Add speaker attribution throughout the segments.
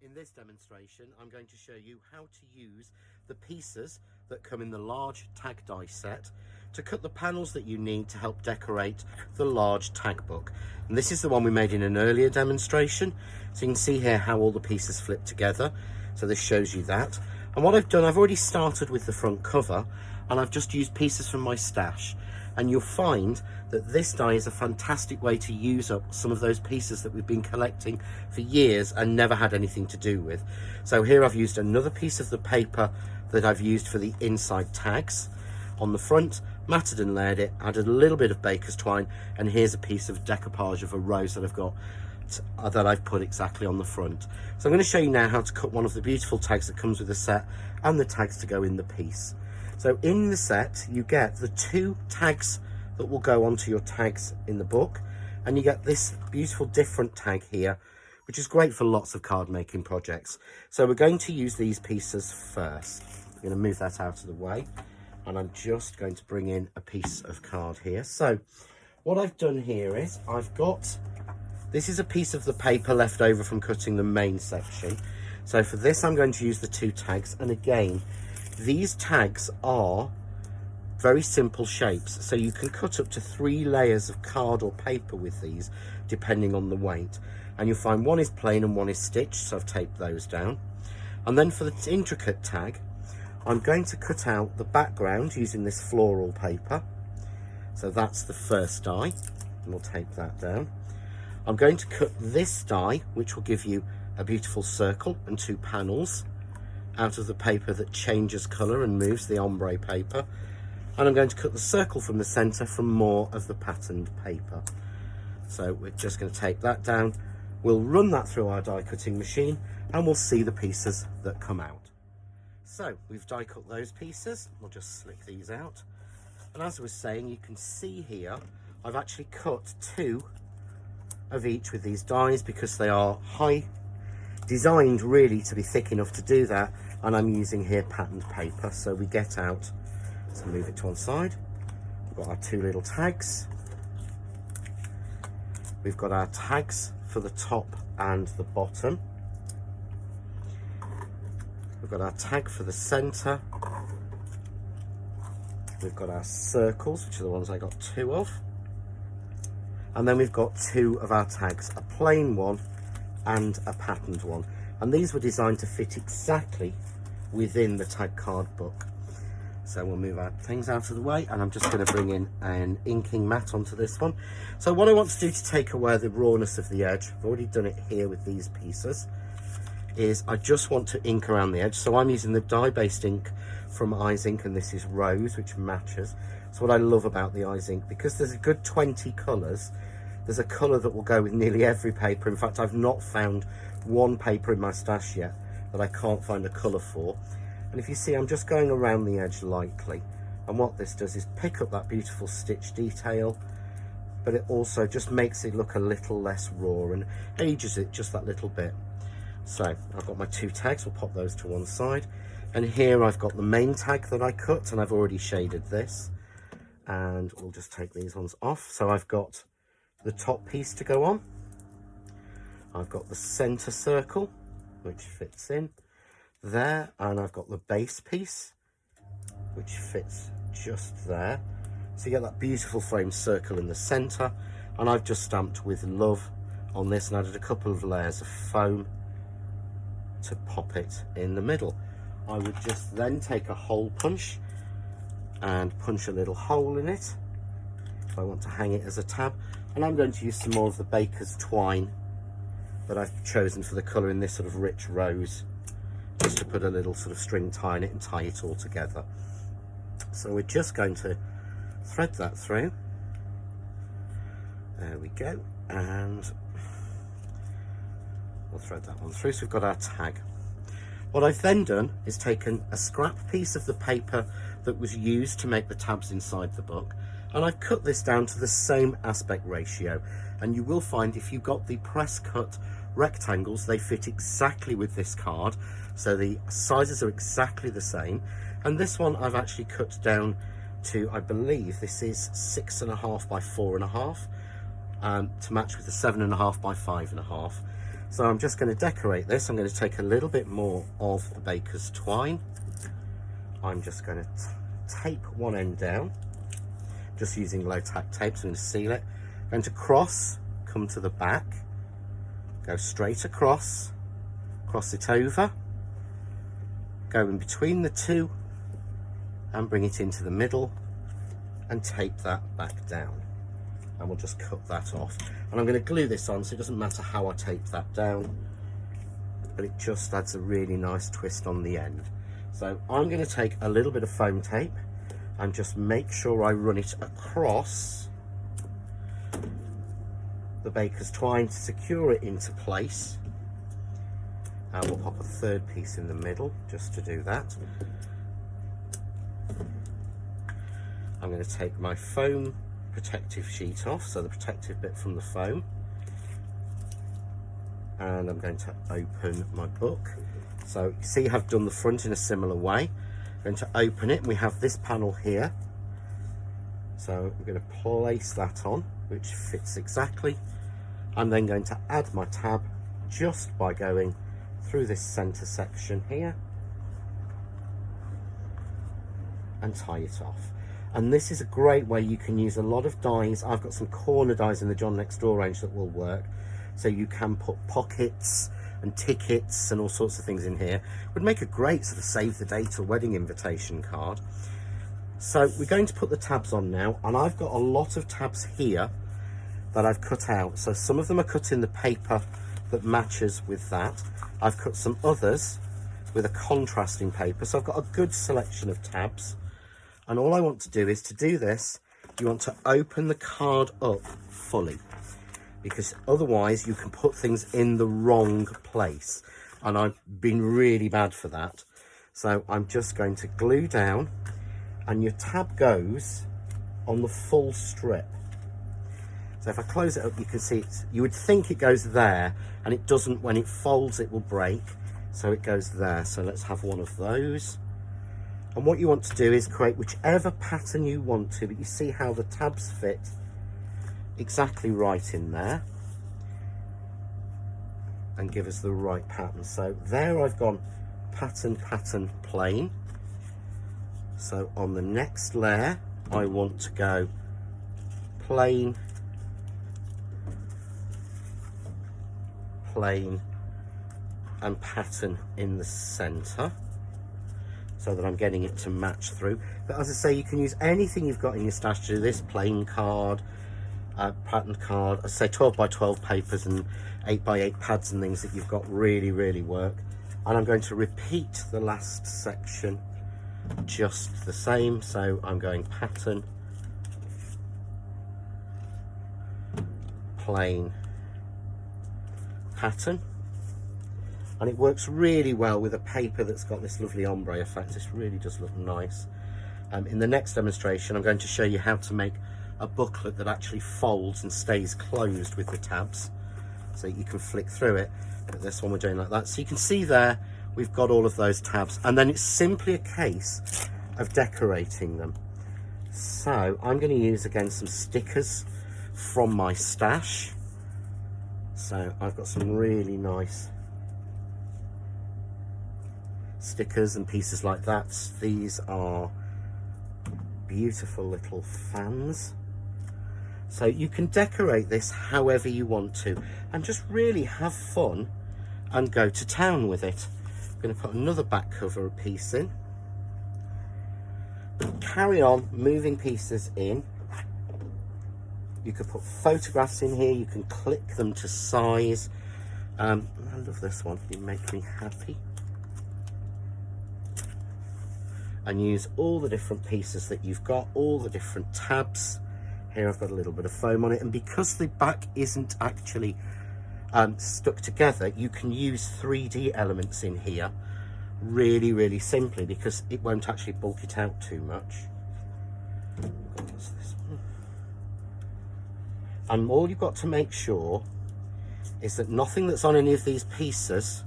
Speaker 1: In this demonstration, I'm going to show you how to use the pieces that come in the large tag die set to cut the panels that you need to help decorate the large tag book. And this is the one we made in an earlier demonstration. So you can see here how all the pieces flip together. So this shows you that. And what I've done, I've already started with the front cover and I've just used pieces from my stash. And you'll find that this die is a fantastic way to use up some of those pieces that we've been collecting for years and never had anything to do with. So here I've used another piece of the paper that I've used for the inside tags. On the front, matted and layered it, added a little bit of baker's twine, and here's a piece of decoupage of a rose that I've got that I've put exactly on the front. So I'm going to show you now how to cut one of the beautiful tags that comes with the set and the tags to go in the piece. So in the set you get the two tags that will go onto your tags in the book, and you get this beautiful different tag here, which is great for lots of card making projects. So we're going to use these pieces first. I'm going to move that out of the way, and I'm just going to bring in a piece of card here. So what I've done here is this is a piece of the paper left over from cutting the main section. So for this I'm going to use the two tags, and again these tags are very simple shapes, so you can cut up to 3 layers of card or paper with these depending on the weight, and you'll find one is plain and one is stitched, so I've taped those down. And then for the intricate tag I'm going to cut out the background using this floral paper, so that's the first die, and we'll tape that down. I'm going to cut this die, which will give you a beautiful circle and 2 panels out of the paper that changes colour and moves, the ombre paper. And I'm going to cut the circle from the centre from more of the patterned paper. So we're just going to tape that down. We'll run that through our die cutting machine and we'll see the pieces that come out. So we've die cut those pieces. We'll just slick these out. And as I was saying, you can see here I've actually cut 2 of each with these dies because they are designed really to be thick enough to do that, and I'm using here patterned paper. So we get out, so move it to one side, we've got our 2 little tags, we've got our tags for the top and the bottom, we've got our tag for the centre, we've got our circles, which are the ones I got 2 of, and then we've got 2 of our tags, a plain one and a patterned one, and these were designed to fit exactly within the tag card book. So we'll move our things out of the way, and I'm just going to bring in an inking mat onto this one. So what I want to do to take away the rawness of the edge, I've already done it here with these pieces, is I just want to ink around the edge. So I'm using the dye-based ink from Eyes Ink, and this is Rose, which matches. So what I love about the Eyes Ink, because there's a good 20 colours, there's a colour that will go with nearly every paper. In fact, I've not found one paper in my stash yet that I can't find a colour for. And if you see, I'm just going around the edge lightly. And what this does is pick up that beautiful stitch detail, but it also just makes it look a little less raw and ages it just that little bit. So I've got my 2 tags, we'll pop those to one side. And here I've got the main tag that I cut, and I've already shaded this. And we'll just take these ones off. So I've got the top piece to go on. I've got the center circle, which fits in there, and I've got the base piece, which fits just there. So you get that beautiful framed circle in the center, and I've just stamped with love on this and added a couple of layers of foam to pop it in the middle. I would just then take a hole punch and punch a little hole in it if I want to hang it as a tab. And I'm going to use some more of the baker's twine that I've chosen for the colour in this sort of rich rose, just to put a little sort of string tie in it and tie it all together. So we're just going to thread that through. There we go, and we'll thread that one through. So we've got our tag. What I've then done is taken a scrap piece of the paper that was used to make the tabs inside the book, and I've cut this down to the same aspect ratio. And you will find if you've got the press cut rectangles, they fit exactly with this card, so the sizes are exactly the same. And this one I've actually cut down to, I believe this is 6.5 by 4.5, to match with the 7.5 by 5.5. So I'm just going to decorate this. I'm going to take a little bit more of the baker's twine. I'm just going to tape one end down, just using low tack tape, so I'm going to seal it. I'm going to cross, come to the back, go straight across, cross it over, go in between the two and bring it into the middle and tape that back down. And we'll just cut that off. And I'm going to glue this on, so it doesn't matter how I tape that down, but it just adds a really nice twist on the end. So I'm going to take a little bit of foam tape and just make sure I run it across the baker's twine to secure it into place. And we'll pop a third piece in the middle just to do that. I'm going to take my foam protective sheet off, so the protective bit from the foam, and I'm going to open my book. So you see I've done the front in a similar way. I'm going to open it and we have this panel here, so I'm going to place that on, which fits exactly. I'm then going to add my tab just by going through this center section here and tie it off. And this is a great way you can use a lot of dies. I've got some corner dies in the John Next Door range that will work. So you can put pockets and tickets and all sorts of things in here. Would make a great sort of save the date or wedding invitation card. So we're going to put the tabs on now, and I've got a lot of tabs here that I've cut out. So some of them are cut in the paper that matches with that. I've cut some others with a contrasting paper. So I've got a good selection of tabs. And all I want to do is, to do this, you want to open the card up fully, because otherwise you can put things in the wrong place. And I've been really bad for that. So I'm just going to glue down, and your tab goes on the full strip. So if I close it up, you can see it's, you would think it goes there, and it doesn't. When it folds, it will break. So it goes there. So let's have one of those. And what you want to do is create whichever pattern you want to, but you see how the tabs fit exactly right in there and give us the right pattern. So there I've gone pattern, pattern, plain. So on the next layer, I want to go plain, plain, and pattern in the center, so that I'm getting it to match through. But as I say, you can use anything you've got in your stash to do this. Plain card, pattern card, I say 12 by 12 papers and 8 by 8 pads and things that you've got really work. And I'm going to repeat the last section just the same. So I'm going pattern, plain, pattern. And it works really well with a paper that's got this lovely ombre effect. This really does look nice. In the next demonstration, I'm going to show you how to make a booklet that actually folds and stays closed with the tabs, so you can flick through it. But this one we're doing like that. So you can see there, we've got all of those tabs. And then it's simply a case of decorating them. So I'm going to use, again, some stickers from my stash. So I've got some really nice stickers and pieces like that. These are beautiful little fans. So you can decorate this however you want to and just really have fun and go to town with it. I'm going to put another back cover piece in. Carry on moving pieces in. You could put photographs in here, you can click them to size. I love this one, you make me happy. And use all the different pieces that you've got, all the different tabs. Here I've got a little bit of foam on it, and because the back isn't actually stuck together, you can use 3D elements in here really simply, because it won't actually bulk it out too much. What's this one? And all you've got to make sure is that nothing that's on any of these pieces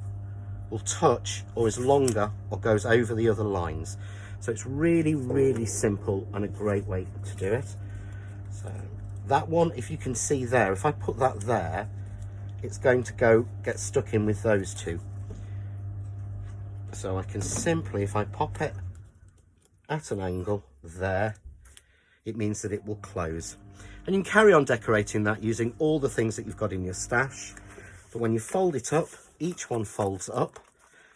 Speaker 1: will touch or is longer or goes over the other lines. So it's really simple and a great way to do it. So that one, if you can see there, if I put that there, it's going to get stuck in with those two. So I can simply, if I pop it at an angle there, it means that it will close. And you can carry on decorating that using all the things that you've got in your stash. But when you fold it up, each one folds up.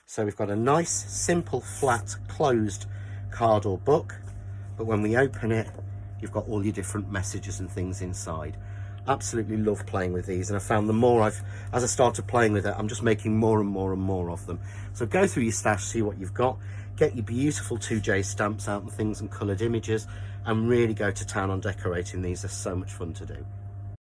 Speaker 1: So we've got a nice, simple, flat, closed card or book. But when we open it, you've got all your different messages and things inside. Absolutely love playing with these, and I found the more as I started playing with it, I'm just making more and more and more of them. So go through your stash, see what you've got, get your beautiful 2J stamps out and things and coloured images, and really go to town on decorating these. They're so much fun to do.